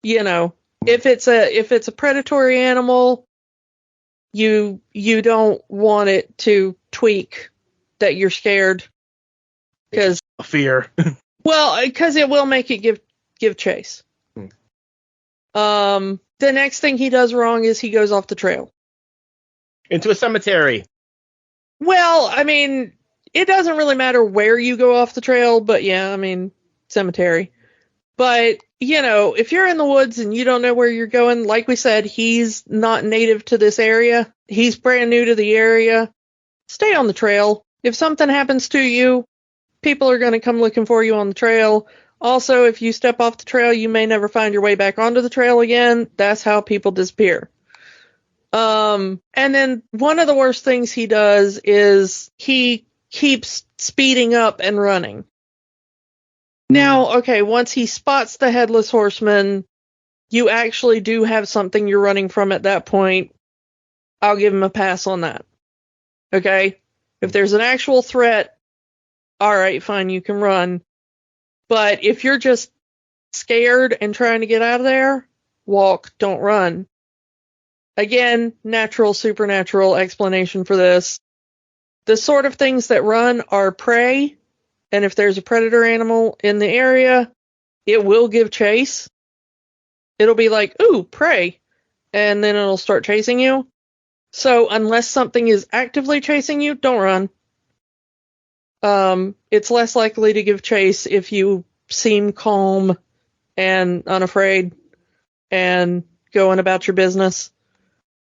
If it's a predatory animal, you don't want it to tweak that you're scared, because fear. Well, because it will make it give chase. The next thing he does wrong is he goes off the trail into a cemetery. Well, I mean, it doesn't really matter where you go off the trail, but yeah, I mean, cemetery. But, if you're in the woods and you don't know where you're going, like we said, he's not native to this area. He's brand new to the area. Stay on the trail. If something happens to you, people are going to come looking for you on the trail. Also, if you step off the trail, you may never find your way back onto the trail again. That's how people disappear. And then one of the worst things he does is he keeps speeding up and running. Now, okay, once he spots the headless horseman, you actually do have something you're running from at that point. I'll give him a pass on that. Okay? If there's an actual threat, all right, fine, you can run. But if you're just scared and trying to get out of there, walk, don't run. Again, natural, supernatural explanation for this. The sort of things that run are prey, and if there's a predator animal in the area, it will give chase. It'll be like, ooh, prey, and then it'll start chasing you. So unless something is actively chasing you, don't run. It's less likely to give chase if you seem calm and unafraid and going about your business.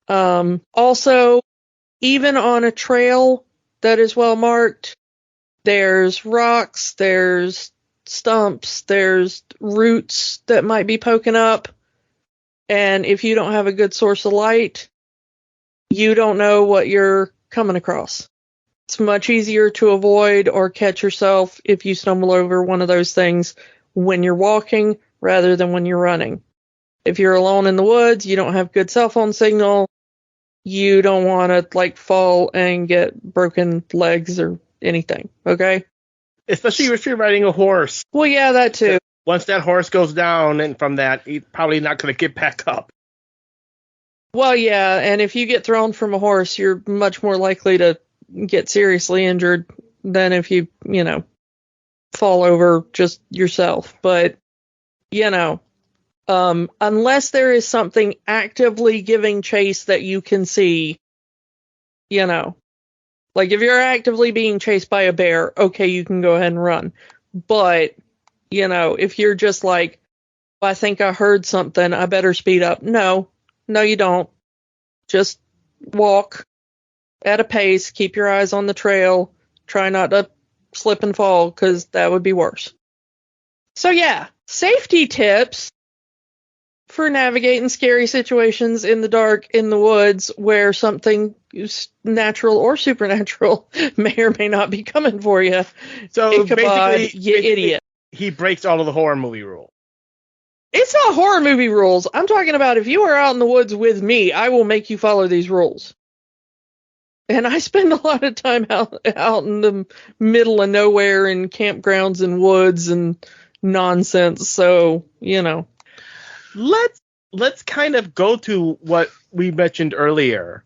Also, even on a trail that is well marked, there's rocks, there's stumps, there's roots that might be poking up. And if you don't have a good source of light, you don't know what you're coming across. It's much easier to avoid or catch yourself if you stumble over one of those things when you're walking rather than when you're running. If you're alone in the woods, you don't have good cell phone signal, you don't want to fall and get broken legs or anything, okay? Especially if you're riding a horse. Well, yeah, that too. Once that horse goes down, and from that, he's probably not going to get back up. Well, yeah, and if you get thrown from a horse, you're much more likely to get seriously injured than if you, fall over just yourself. But, unless there is something actively giving chase that you can see, like if you're actively being chased by a bear, okay, you can go ahead and run. But, if you're just like, I think I heard something, I better speed up. No, you don't. Just walk at a pace, keep your eyes on the trail, try not to slip and fall, because that would be worse. So yeah, safety tips for navigating scary situations in the dark, in the woods, where something natural or supernatural may or may not be coming for you. So Ichabod, basically, you idiot. He breaks all of the horror movie rules. It's not horror movie rules. I'm talking about if you are out in the woods with me, I will make you follow these rules. And I spend a lot of time out in the middle of nowhere in campgrounds and woods and nonsense. So, Let's kind of go to what we mentioned earlier.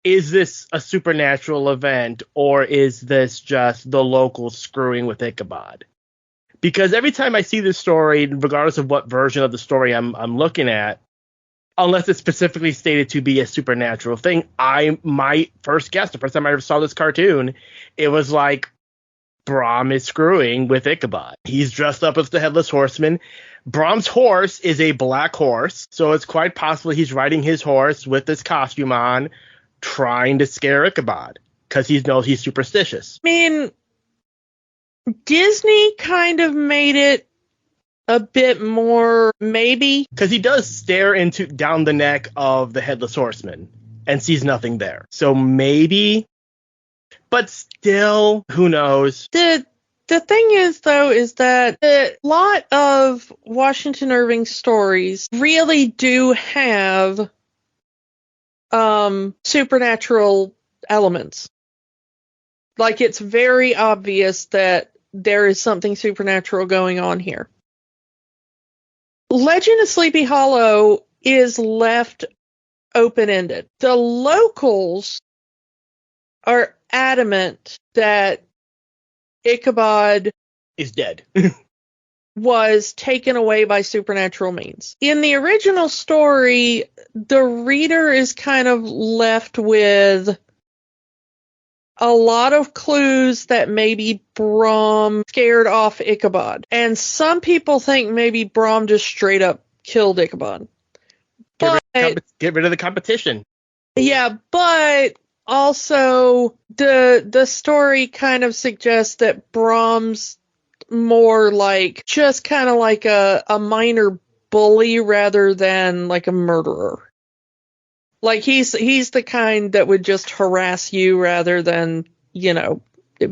Is this a supernatural event, or is this just the locals screwing with Ichabod? Because every time I see this story, regardless of what version of the story I'm looking at, unless it's specifically stated to be a supernatural thing, my first guess, the first time I ever saw this cartoon, it was like Brom is screwing with Ichabod. He's dressed up as the Headless Horseman. Brom's horse is a black horse, so it's quite possible he's riding his horse with this costume on, trying to scare Ichabod, because he knows he's superstitious. I mean, Disney kind of made it a bit more maybe. Because he does stare down the neck of the Headless Horseman and sees nothing there. So maybe, but still, who knows? The thing is, though, is that a lot of Washington Irving stories really do have supernatural elements. Like, it's very obvious that there is something supernatural going on here. Legend of Sleepy Hallow is left open-ended. The locals are adamant that Ichabod is dead. was taken away by supernatural means. In the original story, the reader is kind of left with a lot of clues that maybe Brom scared off Ichabod. And some people think maybe Brom just straight up killed Ichabod. Get rid of the competition. Yeah, but also the story kind of suggests that Brom's more like just kind of like a minor bully rather than like a murderer. Like he's the kind that would just harass you rather than, you know,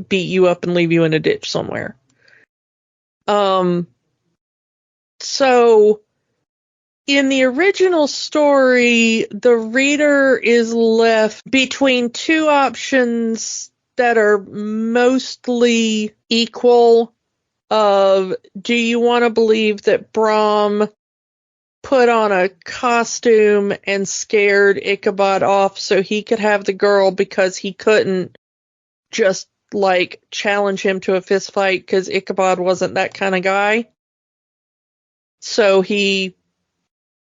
beat you up and leave you in a ditch somewhere. So in the original story, the reader is left between two options that are mostly equal of, do you want to believe that Brom put on a costume and scared Ichabod off so he could have the girl because he couldn't just, like, challenge him to a fist fight because Ichabod wasn't that kind of guy? So he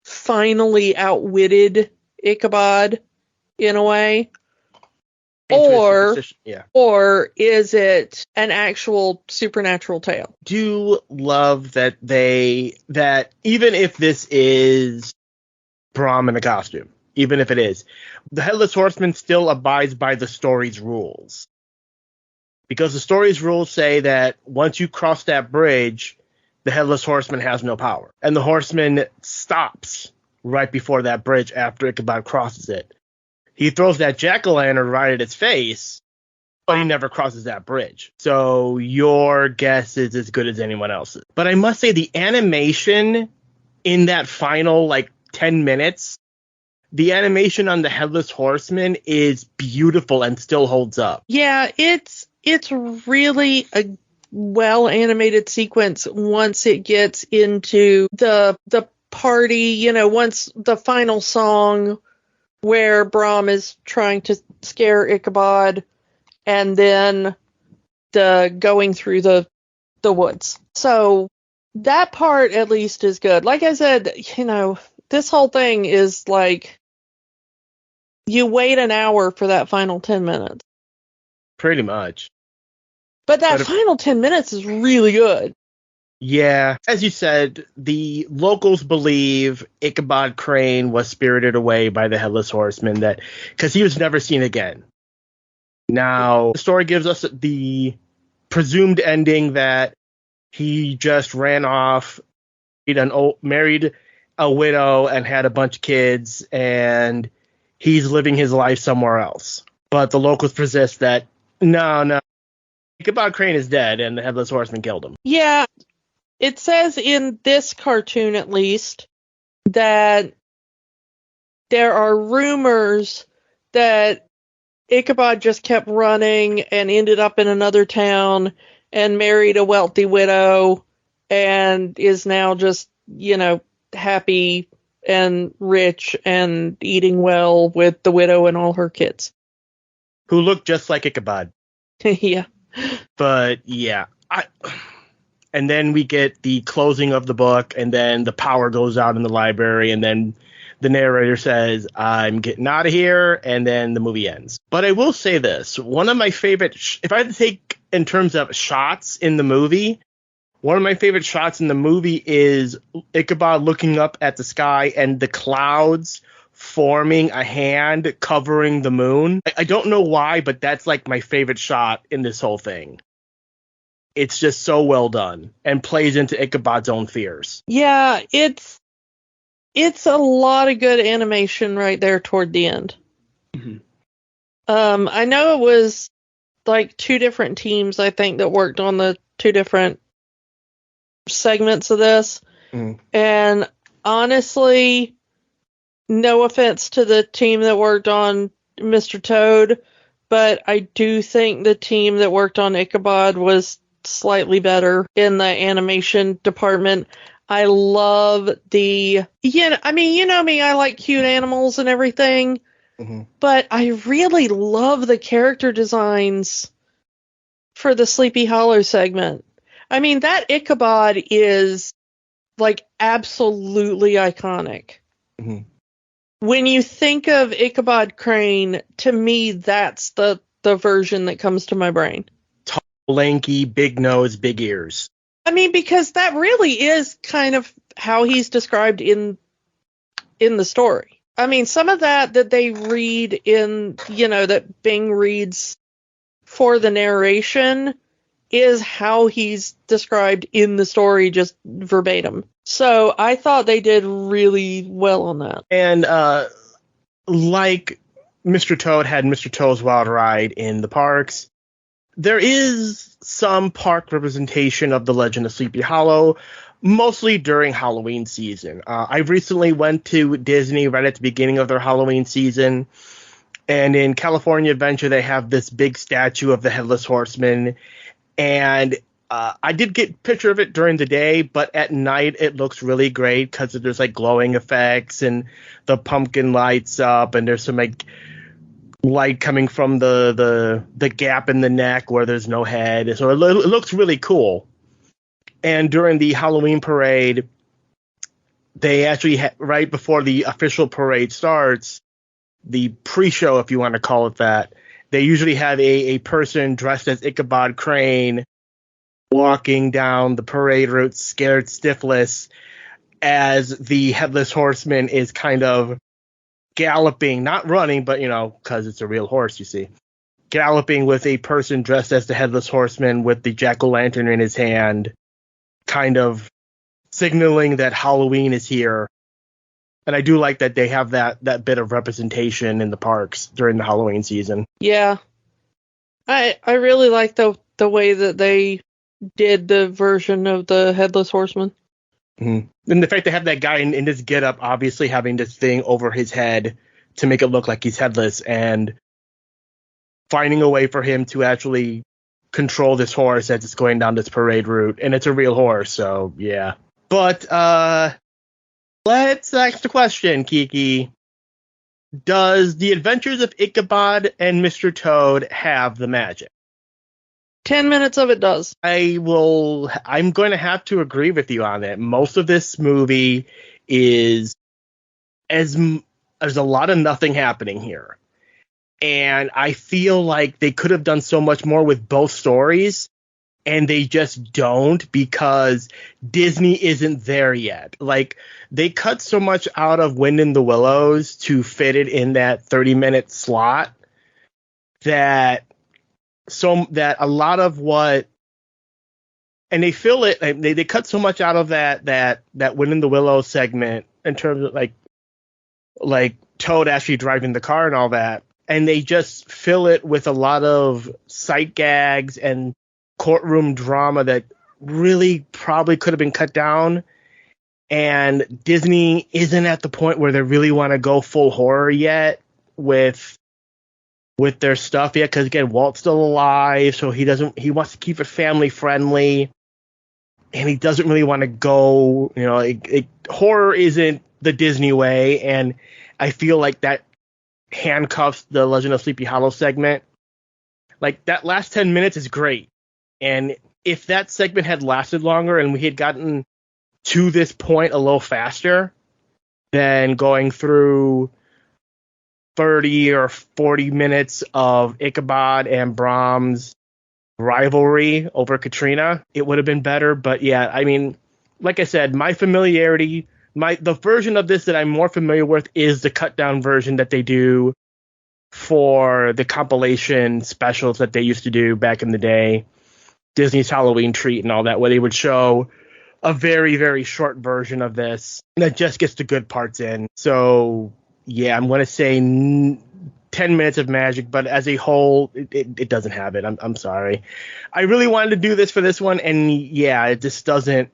finally outwitted Ichabod in a way? Or is it an actual supernatural tale? Do love that even if this is Brom in a costume, even if it is, the Headless Horseman still abides by the story's rules. Because the story's rules say that once you cross that bridge, the Headless Horseman has no power. And the horseman stops right before that bridge after Ichabod crosses it. He throws that jack-o'-lantern right at its face, but he never crosses that bridge. So your guess is as good as anyone else's. But I must say, the animation in that final, 10 minutes, the animation on the Headless Horseman is beautiful and still holds up. Yeah, it's really a well-animated sequence once it gets into the party, you know, once the final song where Brom is trying to scare Ichabod, and then the going through the woods. So that part at least is good. Like I said, you know, this whole thing is like, you wait an hour for that final 10 minutes. Pretty much. But that final 10 minutes is really good. Yeah, as you said, the locals believe Ichabod Crane was spirited away by the Headless Horseman because he was never seen again. Now, the story gives us the presumed ending that he just ran off, married a widow and had a bunch of kids, and he's living his life somewhere else. But the locals persist that, no, Ichabod Crane is dead and the Headless Horseman killed him. Yeah. It says in this cartoon, at least, that there are rumors that Ichabod just kept running and ended up in another town and married a wealthy widow and is now just, you know, happy and rich and eating well with the widow and all her kids. Who look just like Ichabod. Yeah. But, yeah. And then we get the closing of the book, and then the power goes out in the library, and then the narrator says, I'm getting out of here, and then the movie ends. But I will say this. One of my favorite, if I had to take in terms of shots in the movie, one of my favorite shots in the movie is Ichabod looking up at the sky and the clouds forming a hand covering the moon. I don't know why, but that's like my favorite shot in this whole thing. it's just so well done and plays into Ichabod's own fears. Yeah, it's a lot of good animation right there toward the end. Mm-hmm. I know it was like 2 different teams, I think, that worked on the 2 different segments of this. Mm. And honestly, no offense to the team that worked on Mr. Toad, but I do think the team that worked on Ichabod was slightly better in the animation department. I love you know me, I like cute animals and everything, Mm-hmm. but I really love the character designs for the Sleepy Hollow segment. I mean, that Ichabod is like absolutely iconic. Mm-hmm. When you think of Ichabod Crane, to me, that's the version that comes to my brain. Tall, lanky, big nose, big ears. I mean, because that really is kind of how he's described in the story. I mean, some of that they read in, that Bing reads for the narration is how he's described in the story, just verbatim. So I thought they did really well on that. And like Mr. Toad had Mr. Toad's Wild Ride in the parks, there is some park representation of the Legend of Sleepy Hollow, mostly during Halloween season. I recently went to Disney right at the beginning of their Halloween season, and in California Adventure they have this big statue of the Headless Horseman, and I did get a picture of it during the day, but at night it looks really great because there's like glowing effects and the pumpkin lights up, and there's some like light coming from the gap in the neck where there's no head. So it looks really cool. And during the Halloween parade, they actually right before the official parade starts, the pre-show, if you want to call it that, they usually have a person dressed as Ichabod Crane walking down the parade route, scared stiffless, as the Headless Horseman is kind of galloping, not running, but, because it's a real horse, you see, galloping with a person dressed as the Headless Horseman with the jack-o'-lantern in his hand, kind of signaling that Halloween is here. And I do like that they have that bit of representation in the parks during the Halloween season. Yeah. I really like the way that they did the version of the Headless Horseman. Mm-hmm. And the fact they have that guy in this getup, obviously having this thing over his head to make it look like he's headless, and finding a way for him to actually control this horse as it's going down this parade route. And it's a real horse, so yeah. But let's ask the question, Kiki. Does The Adventures of Ichabod and Mr. Toad have the magic? 10 minutes of it does. I'm going to have to agree with you on it. Most of this movie is there's a lot of nothing happening here. And I feel like they could have done so much more with both stories, and they just don't, because Disney isn't there yet. Like, they cut so much out of Wind in the Willows to fit it in that 30-minute slot that a lot of what, and they fill it, they cut so much out of that Wind in the Willows segment in terms of like Toad actually driving the car and all that, and they just fill it with a lot of sight gags and courtroom drama that really probably could have been cut down. And Disney isn't at the point where they really want to go full horror yet with their stuff yet, because again, Walt's still alive, so he wants to keep it family friendly, and he doesn't really want to go, horror isn't the Disney way, and I feel like that handcuffs the Legend of Sleepy Hollow segment. Like, that last 10 minutes is great, and if that segment had lasted longer and we had gotten to this point a little faster than going through 30 or 40 minutes of Ichabod and Brahms' rivalry over Katrina, it would have been better. But yeah, I mean, like I said, my familiarity, the version of this that I'm more familiar with is the cut down version that they do for the compilation specials that they used to do back in the day. Disney's Halloween Treat and all that, where they would show a very, very short version of this that just gets the good parts in. So, yeah, I'm going to say 10 minutes of magic, but as a whole, it doesn't have it. I'm sorry. I really wanted to do this for this one, and yeah, it just doesn't.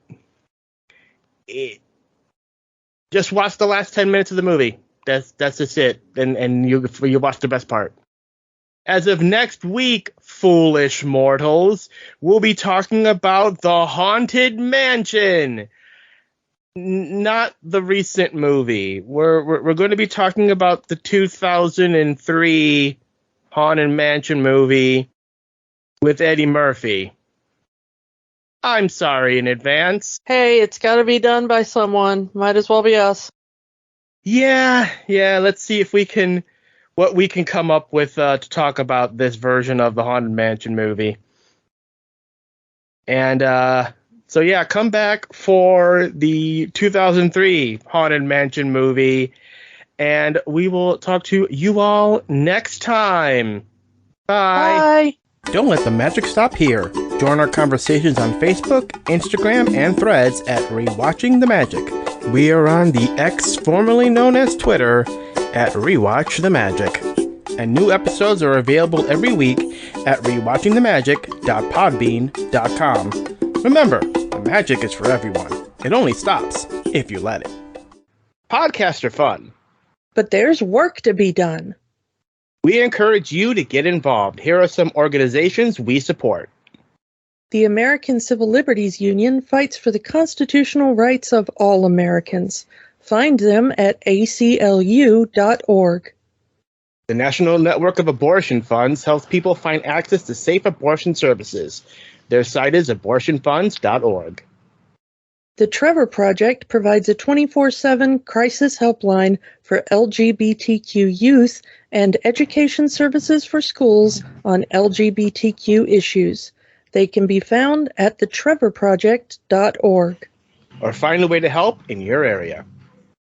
Just watch the last 10 minutes of the movie. That's just it, and you watch the best part. As of next week, foolish mortals, we'll be talking about The Haunted Mansion. Not the recent movie. We're going to be talking about the 2003 Haunted Mansion movie with Eddie Murphy. I'm sorry in advance. Hey, it's got to be done by someone. Might as well be us. Yeah. Let's see if what we can come up with to talk about this version of the Haunted Mansion movie. And so yeah, come back for the 2003 Haunted Mansion movie, and we will talk to you all next time. Bye. Don't let the magic stop here. Join our conversations on Facebook, Instagram, and Threads at Rewatching the Magic. We are on the X formerly known as Twitter at Rewatch the Magic. And new episodes are available every week at rewatchingthemagic.podbean.com. Remember, the magic is for everyone. It only stops if you let it. Podcasts are fun, but there's work to be done. We encourage you to get involved. Here are some organizations we support. The American Civil Liberties Union fights for the constitutional rights of all Americans. Find them at aclu.org. The National Network of Abortion Funds helps people find access to safe abortion services. Their site is abortionfunds.org. The Trevor Project provides a 24/7 crisis helpline for LGBTQ youth and education services for schools on LGBTQ issues. They can be found at thetrevorproject.org. Or find a way to help in your area.